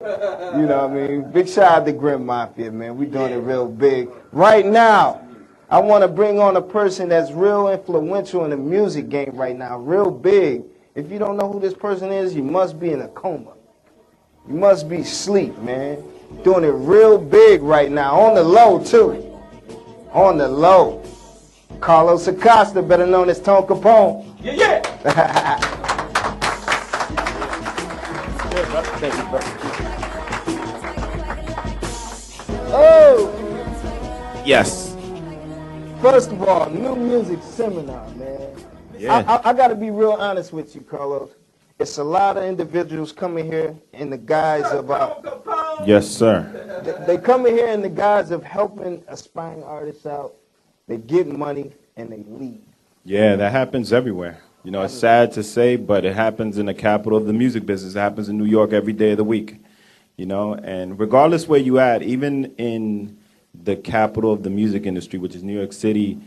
You know what I mean? Big shout out to Grim Mafia, man. We doing it real big. Right now, I want to bring on a person that's real influential in the music game right now, real big. If you don't know who this person is, you must be in a coma. You must be asleep, man. Doing it real big right now, on the low, too. On the low. Carlos Acosta, better known as Tone Capone. Yeah. Thank you, brother. Oh! Yes. First of all, new music seminar, man. Yeah. I got to be real honest with you, Carlos. It's a lot of individuals coming here in the guise of... Yes, sir. They come in here in the guise of helping aspiring artists out. They get money and they leave. Yeah, that happens everywhere. You know, it's sad to say, but it happens in the capital of the music business. It happens in New York every day of the week. You know, and regardless where you at, even in the capital of the music industry, which is New York City,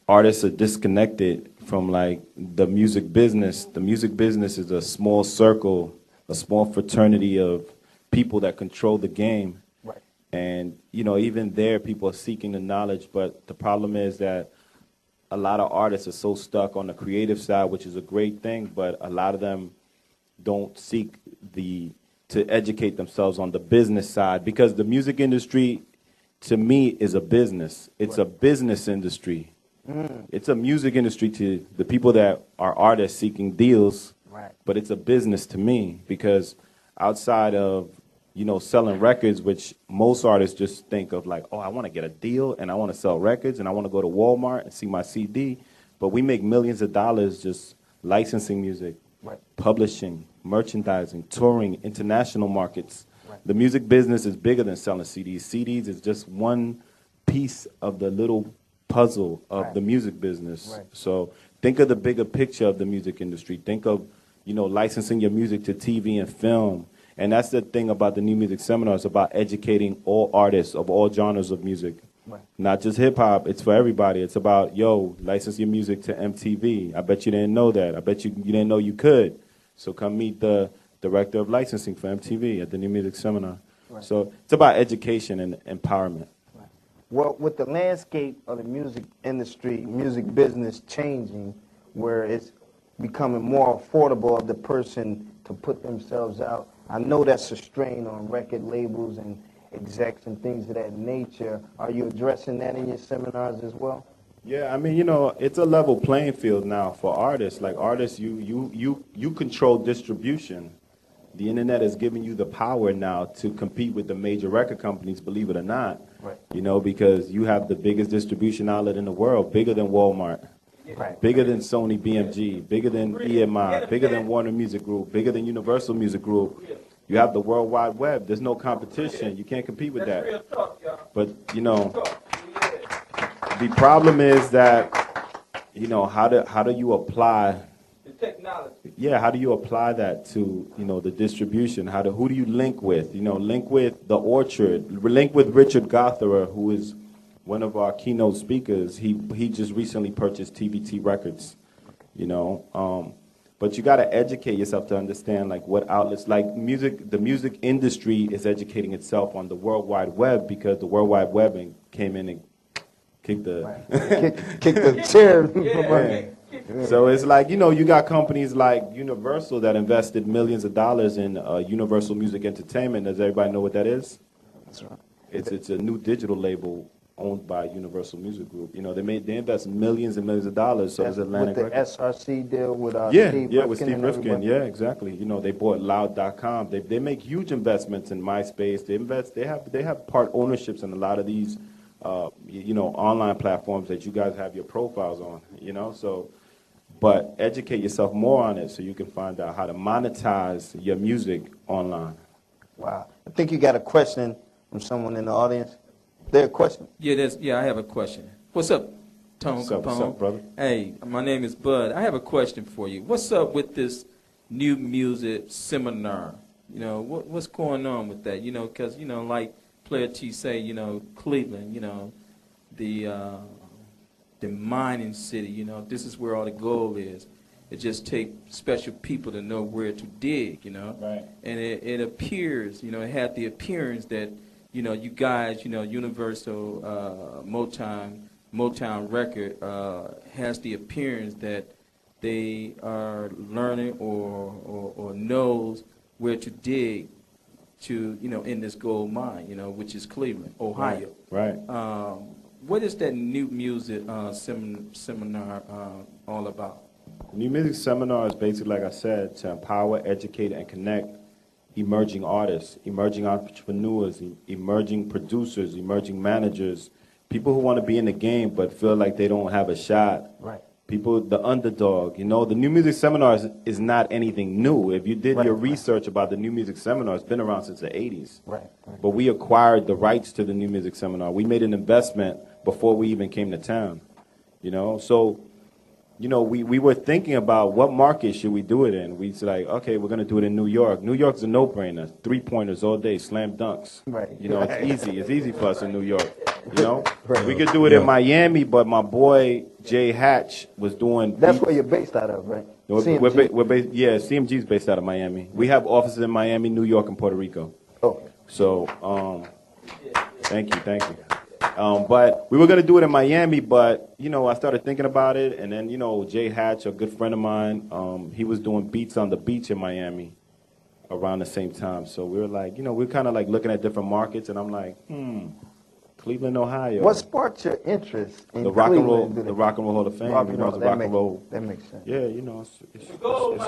artists are disconnected from like the music business. The music business is a small circle, a small fraternity of people that control the game. Right. And, you know, even there, people are seeking the knowledge, but the problem is that a lot of artists are so stuck on the creative side, which is a great thing, but a lot of them don't seek to educate themselves on the business side, because the music industry, to me, is a business. It's a business industry. It's a music industry to the people that are artists seeking deals, but it's a business to me, because outside of, you know, selling records, which most artists just think of like, oh, I want to get a deal and I want to sell records and I want to go to Walmart and see my CD. But we make millions of dollars just licensing music, publishing, merchandising, touring, international markets. The music business is bigger than selling CDs. CDs is just one piece of the little puzzle of the music business. So think of the bigger picture of the music industry. Think of, you know, licensing your music to TV and film. And that's the thing about the New Music Seminar. It's about educating all artists of all genres of music. Not just hip-hop. It's for everybody. It's about, yo, license your music to MTV. I bet you didn't know that. I bet you didn't know you could. So come meet the director of licensing for MTV at the New Music Seminar. So it's about education and empowerment. Well, with the landscape of the music industry, music business changing, where it's becoming more affordable of the person to put themselves out, I know that's a strain on record labels and execs and things of that nature. Are you addressing that in your seminars as well? Yeah, I mean, you know, it's a level playing field now for artists. Like artists, you control distribution. The internet is giving you the power now to compete with the major record companies, believe it or not. You know, because you have the biggest distribution outlet in the world, bigger than Walmart. Bigger than Sony BMG, bigger than EMI, bigger than Warner Music Group, bigger than Universal Music Group. You have the World Wide Web. There's no competition. You can't compete with that. But, you know, the problem is that, you know, how do you apply the technology? Yeah, how do you apply that to, you know, the distribution? Who do you link with? You know, link with The Orchard, link with Richard Gotherer, who is one of our keynote speakers. He just recently purchased TVT Records, you know. But you got to educate yourself to understand like what outlets, like music. The music industry is educating itself on the World Wide Web, because the World Wide Web came in and kicked the kicked the chair. So it's like, you know, you got companies like Universal that invested millions of dollars in Universal Music Entertainment. Does everybody know what that is? That's right. It's a new digital label owned by Universal Music Group. You know, they invest millions and millions of dollars. So it's Atlantic with the Records. SRC deal with Steve Rifkin. With Steve Rifkin. Yeah, exactly. You know, they bought Loud.com. They make huge investments in MySpace. They have part ownerships in a lot of these, you know, online platforms that you guys have your profiles on. You know, so. But educate yourself more on it so you can find out how to monetize your music online. Wow. I think you got a question from someone in the audience. There a question? Yeah, I have a question. What's up, Tone Capone? What's up, brother? Hey, my name is Bud. I have a question for you. What's up with this new music seminar? You know, what's going on with that? You know, because, you know, like Player T say, you know, Cleveland, you know, the mining city, you know, this is where all the gold is. it just takes special people to know where to dig, you know. Right. And it appears, you know, it had the appearance that, you know, you guys, you know, Universal Motown record has the appearance that they are learning or knows where to dig to, you know, in this gold mine, you know, which is Cleveland, Ohio. Right. What is that new music seminar all about? New Music Seminar is basically, like I said, to empower, educate, and connect emerging artists, emerging entrepreneurs, emerging producers, emerging managers, people who want to be in the game but feel like they don't have a shot. Right. People, the underdog. You know, the New Music Seminar is not anything new. If you did your research about the New Music Seminar, it's been around since the 80s. Right. But we acquired the rights to the New Music Seminar. We made an investment before we even came to town. You know, so, you know, we were thinking about what market should we do it in. We said, like, okay, we're going to do it in New York. New York's a no-brainer. Three-pointers all day, slam dunks. Right. You know, it's easy. It's easy for us in New York. You know? Right. We could do it in Miami, but my boy Jay Hatch was doing... That's where you're based out of, right? We're based, yeah, CMG's based out of Miami. We have offices in Miami, New York, and Puerto Rico. Oh. So, thank you. But we were going to do it in Miami, but, you know, I started thinking about it, and then, you know, Jay Hatch, a good friend of mine, he was doing beats on the beach in Miami around the same time. So we were like, you know, we're kind of like looking at different markets, and I'm like, Cleveland, Ohio. What sparked your interest in the Rock and Roll, Cleveland? the Rock and Roll Hall of Fame. You know, the Rock and Roll. That makes sense. Yeah, you know,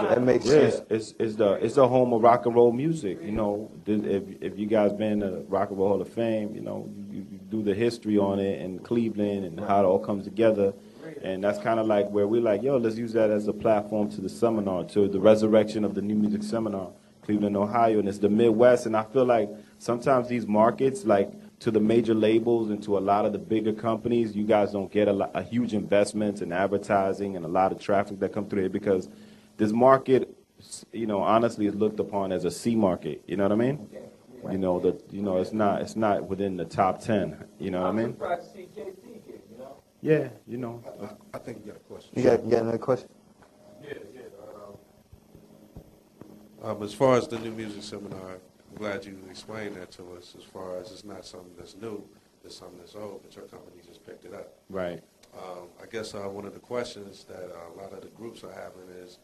That makes sense. It's the home of rock and roll music. You know, if you guys been to Rock and Roll Hall of Fame, you know, you do the history on it and Cleveland and how it all comes together, and that's kind of like where we're like, yo, let's use that as a platform to the seminar, to the resurrection of the New Music Seminar, Cleveland, Ohio, and it's the Midwest, and I feel like sometimes these markets, like to the major labels and to a lot of the bigger companies, you guys don't get a huge investments in advertising and a lot of traffic that come through here because this market, you know, honestly is looked upon as a C market. You know what I mean? Right. You know, it's not within the top 10. You know what I mean? Yeah, you know. I think you got a question. You got another question? Yeah. As far as the New Music Seminar, I'm glad you explained that to us. As far as it's not something that's new, it's something that's old, but your company just picked it up. Right. I guess one of the questions that a lot of the groups are having is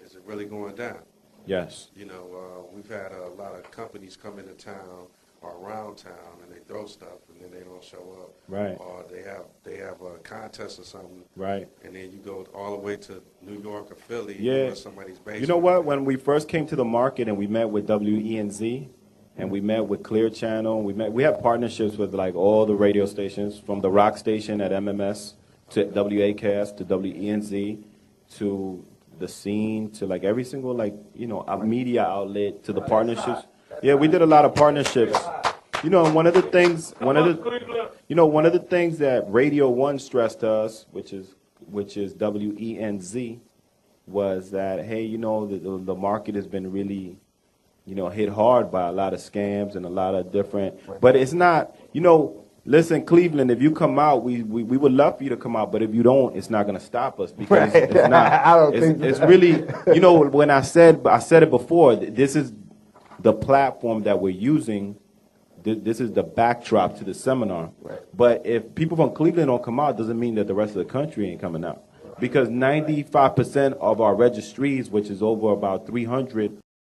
it really going down? Yes. You know, we've had a lot of companies come into town or around town and they throw stuff and then they don't show up. Right. Or they have a contest or something. Right. And then you go all the way to New York or Philly. Yeah. Or somebody's basement. You know what? When we first came to the market and we met with WENZ and we met with Clear Channel, we have partnerships with like all the radio stations from the rock station at MMS to WACast to WENZ to the scene to like every single like, you know, a media outlet to the partnerships. Yeah, we did a lot of partnerships. You know, one of the things that Radio 1 stressed to us, which is WENZ, was that, hey, you know, the market has been really, you know, hit hard by a lot of scams and a lot of different, but it's not, you know, listen, Cleveland, if you come out, we would love for you to come out, but if you don't, it's not going to stop us because it's not. I don't think it's really, you know, when I said it before, this is the platform that we're using. This is the backdrop to the seminar. Right. But if people from Cleveland don't come out, doesn't mean that the rest of the country ain't coming out. Because 95% of our registries, which is over about 300